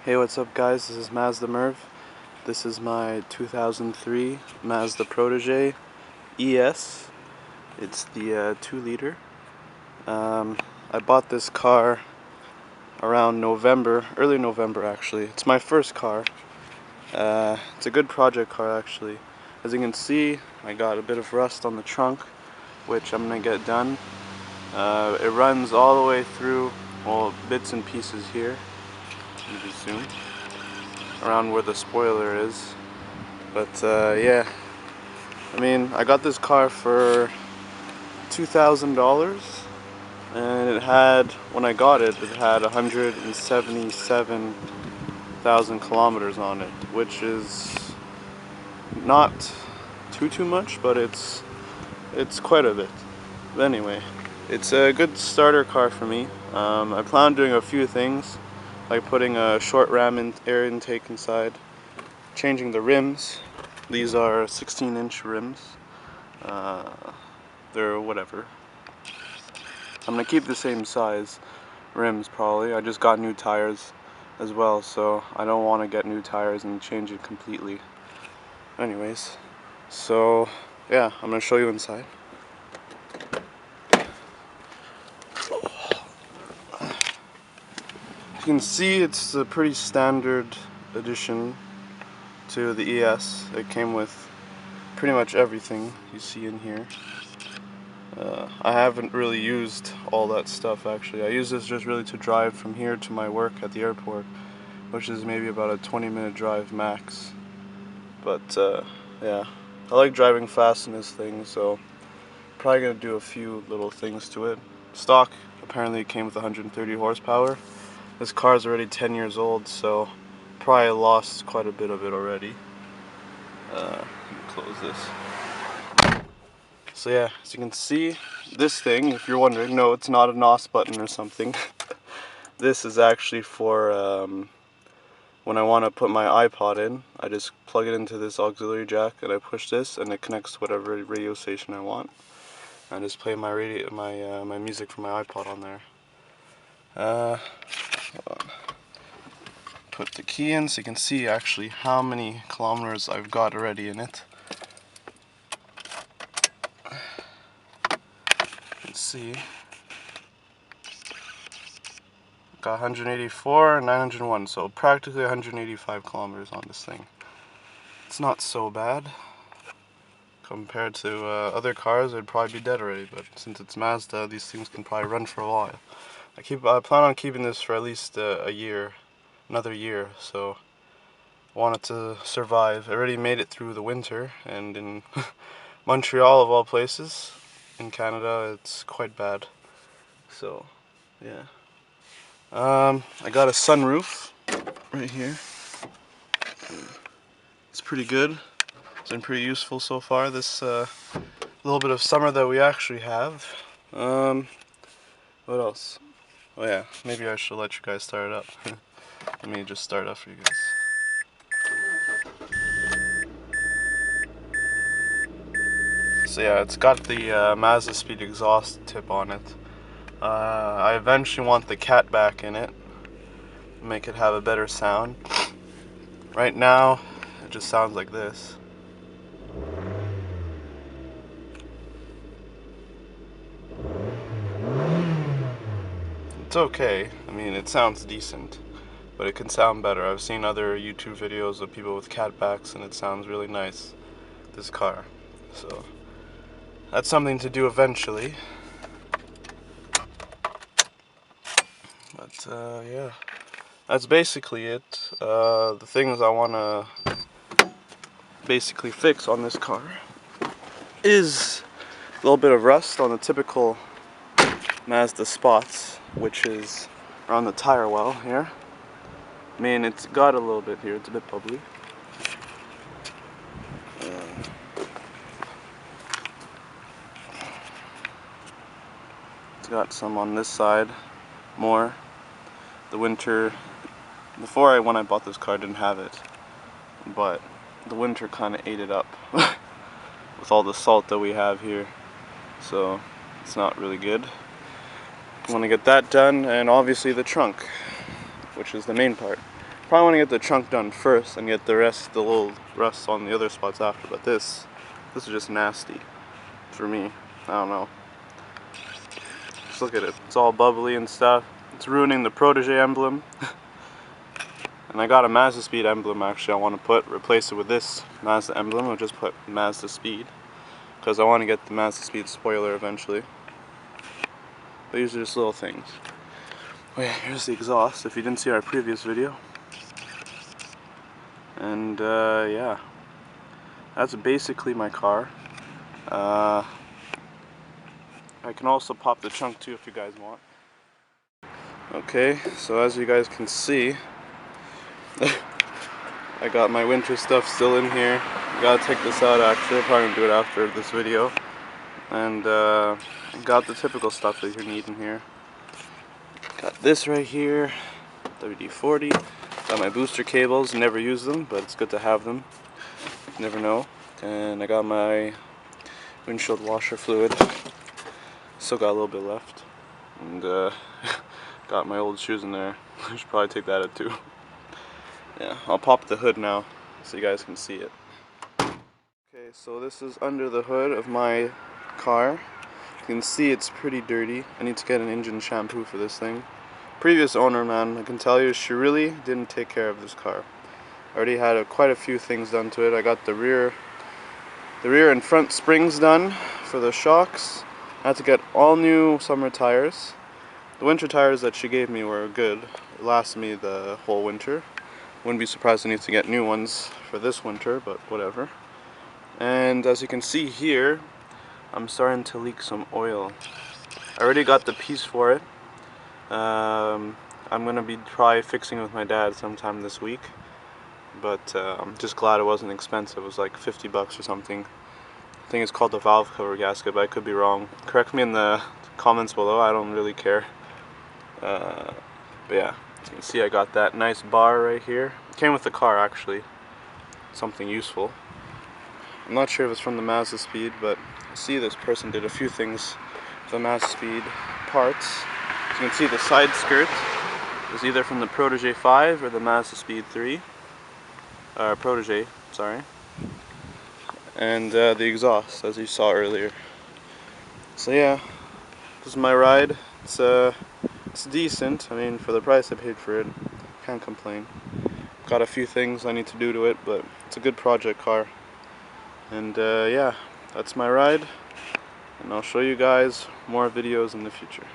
Hey, what's up guys, this is Mazda Merv. This is my 2003 Mazda Protege ES. It's the 2-liter. I bought this car around November, early November actually. It's my first car. It's a good project car actually. As you can see, I got a bit of rust on the trunk, which I'm going to get done. It runs all the way through, well, bits and pieces here. Let me just zoom around where the spoiler is. But yeah, I mean, I got this car for $2,000, and it had, when I got it, it had 177,000 kilometers on it, which is not too much, but it's quite a bit. But anyway, it's a good starter car for me. I plan on doing a few things, like putting a short ram air intake inside, changing the rims. These are 16-inch rims. They're whatever. I'm gonna keep the same size rims probably. I just got new tires as well, so I don't want to get new tires and change it completely. Anyways, so yeah, I'm gonna show you inside. You can see it's a pretty standard addition to the ES. It came with pretty much everything you see in here. I haven't really used all that stuff actually. I use this just really to drive from here to my work at the airport, which is maybe about a 20-minute drive max. But yeah, I like driving fast in this thing, so probably gonna do a few little things to it. Stock apparently came with 130 horsepower. This car is already 10 years old, so probably lost quite a bit of it already. Let me close this. So yeah, as you can see, this thing, if you're wondering, no, it's not a NOS button or something. This is actually for when I want to put my iPod in. I just plug it into this auxiliary jack and I push this and it connects to whatever radio station I want. I just play my my music from my iPod on there. Put the key in so you can see actually how many kilometers I've got already in it. Let's see. Got 184 and 901, so practically 185 kilometers on this thing. It's not so bad. Compared to other cars, I'd probably be dead already, but since it's Mazda, these things can probably run for a while. I plan on keeping this for at least a year, another year, so I want it to survive. I already made it through the winter, and in Montreal of all places, in Canada, it's quite bad. So, yeah. I got a sunroof right here. It's pretty good. It's been pretty useful so far this little bit of summer that we actually have. What else? Oh yeah, maybe I should let you guys start it up. Let me just start up for you guys. So yeah, it's got the Mazda Speed exhaust tip on it. I eventually want the cat back in it, make it have a better sound. Right now, it just sounds like this. It's okay. I mean, it sounds decent, but it can sound better. I've seen other YouTube videos of people with catbacks, and it sounds really nice, this car. So, that's something to do eventually. But, yeah. That's basically it. The things I want to basically fix on this car is a little bit of rust on the typical Mazda spots, which is around the tire well here. I mean, it's got a little bit here, it's a bit bubbly. It's got some on this side, more. The winter, when I bought this car, I didn't have it, but the winter kind of ate it up with all the salt that we have here, so it's not really good. I want to get that done, and obviously the trunk, which is the main part. Probably want to get the trunk done first and get the little rust on the other spots after. But this is just nasty for me. I don't know. Just look at it. It's all bubbly and stuff. It's ruining the Protege emblem. And I got a Mazda Speed emblem actually I want to replace it with this Mazda emblem. I'll just put Mazda Speed because I want to get the Mazda Speed spoiler eventually. But these are just little things. Oh yeah, here's the exhaust if you didn't see our previous video. And yeah, that's basically my car. I can also pop the trunk too if you guys want. Okay, so as you guys can see, I got my winter stuff still in here. Gotta take this out actually, I'm probably gonna do it after this video. And got the typical stuff that you need in here. Got this right here, WD-40. Got my booster cables, never use them, but it's good to have them. You never know. And I got my windshield washer fluid. Still got a little bit left. And got my old shoes in there. I should probably take that out too. Yeah, I'll pop the hood now so you guys can see it. Okay, so this is under the hood of my car. You can see it's pretty dirty. I need to get an engine shampoo for this thing. Previous owner, man, I can tell you, she really didn't take care of this car. I already had quite a few things done to it. I got the rear and front springs done for the shocks. I had to get all new summer tires. The winter tires that she gave me were good. It lasted me the whole winter. Wouldn't be surprised I need to get new ones for this winter, but whatever. And as you can see here, I'm starting to leak some oil. I already got the piece for it. I'm gonna be probably fixing it with my dad sometime this week. But I'm just glad it wasn't expensive. It was like 50 bucks or something. I think it's called the valve cover gasket, but I could be wrong. Correct me in the comments below, I don't really care. But yeah, as you can see I got that nice bar right here. It came with the car actually. Something useful. I'm not sure if it's from the Mazda Speed, but I see this person did a few things with the Mazda Speed parts. As you can see the side skirt is either from the Protege 5 or the Mazda Speed 3. Protege, sorry. And the exhaust, as you saw earlier. So yeah, this is my ride. It's decent. I mean, for the price I paid for it, can't complain. Got a few things I need to do to it, but it's a good project car. And yeah, that's my ride. And I'll show you guys more videos in the future.